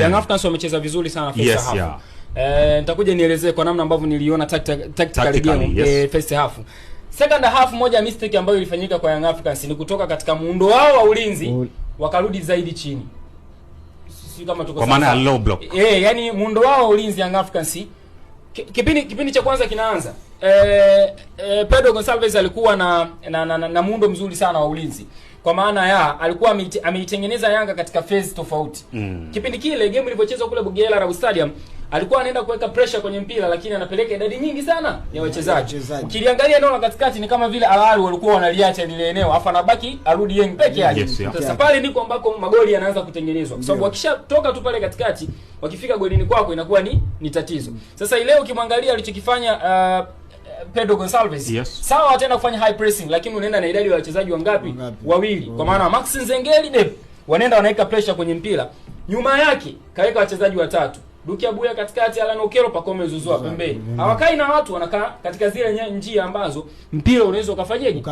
Young Africans wamecheza vizuri sana first half. Nitakuja nielezee kwa namna ambavyo niliona tactical game first half. Second half, moja ya mistake ambayo ilifanyika kwa Young Africans ni kutoka katika muundo wao wa ulinzi wakarudi zaidi chini. Sisi kama tuko kwa maana low block. Yani muundo wao wa ulinzi Young Africans kipindi cha kwanza kinaanza. Pedro Gonçalves alikuwa na muundo mzuri sana wa ulinzi. Kwa maana ya alikuwa ameitengeneza Yanga katika phase tofauti. Kipindi kile game ilipochezwa kule Bugesera Arab Stadium, alikuwa anaenda kuweka pressure kwenye mpira lakini anapeleka idadi nyingi sana ya wachezaji. Ukiliangalia eneo la katikati ni kama vile Al-Ahly walikuwa wanaliacha lile eneo, afa anabaki arudi Yeng peke yake. Sasa pale ndiko ambako magoli yanaanza kutengenezwa. Kwa sababu wakishatoka tu pale katikati, wakifika golini kwako inakuwa ni tatizo. Sasa leo ukimwangalia alichokifanya Pedro Gonçalves, sawa ataenda kufanya high pressing lakini unaenda na idadi ya wachezaji wangapi? Wawili. Kwa maana Max Nzengeli wanaenda wanaweka pressure kwenye mpira. Nyuma yake kaweka wachezaji watatu. Duki Abuya katikati, Alan Okelo, Pacome Zouzoua pembeni. Hawakai na watu, wanakaa katika zile njia ambazo mpira unaweza ukafanyaje?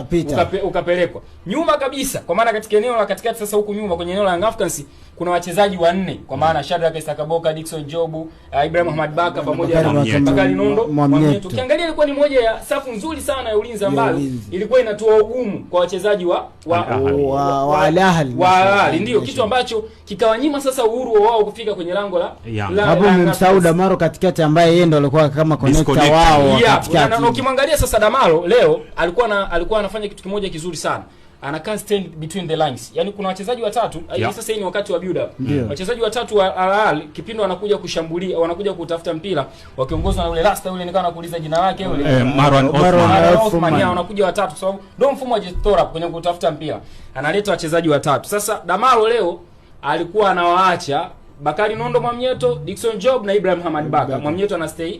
Ukapelekwa. Nyuma kabisa, kwa maana katika eneo la katikati sasa huku nyuma kwenye eneo la Young Africans kuna wachezaji wanne, kwa maana Shadrack Isakaboka, Dickson Jobu, Ibrahim Ahmad Baka pamoja na Bakari Nondo. Tukiangalia ilikuwa ni moja ya safu nzuri sana ya ulinzi ambayo ilikuwa inatoa ugumu kwa wachezaji wa Al-Ahly. Ndio kitu ambacho kikawanyima sasa uhuru wao kufika kwenye lango la hapo mmemsahau Damaro katikati ambaye yeye ndo alikuwa kama connector wao katikati. Na ukimwangalia sasa Damaro leo alikuwa anafanya kitu kimoja kizuri sana. Anakaa stand between the lines. Yaani kuna wachezaji watatu, sasa hii ni wakati wa build up. Wachezaji watatu wa Al-Ahly kipindi wanakuja kushambulia, wanakuja kutafuta mpira wakiongozwa na yule Rasta yule nikawa nakuuliza jina lake yule Marwan Othman. Wanakuja watatu kwa sababu ndio mfumo wa Jestora kwenye kutafuta mpira. Analeta wachezaji watatu. Sasa Damaro leo alikuwa anawaacha Bakari Nondo Mwamnyeto, Dickson Job na Ibrahim Ahmad Baka. Mwamnyeto ana stay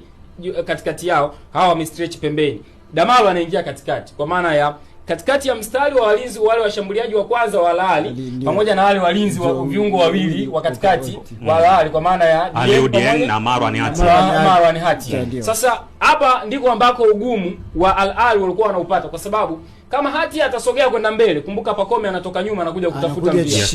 katikati yao, hawa wamestretch pembeni. Damaro anaingia katikati. Kwa maana ya katikati ya mstari wa walinzi wale washambuliaji wa kwanza wa Al-Ahly pamoja na wale walinzi wa viungo wawili wa katikati wa Al-Ahly, kwa maana ya Aliudien na Marwan Hati. Sasa hapa ndiko ambako ugumu wa Al-Ahly walikuwa wanaupata, kwa sababu kama Hati atasogea kwenda mbele, kumbuka Pacome anatoka nyuma anakuja kutafuta mpira.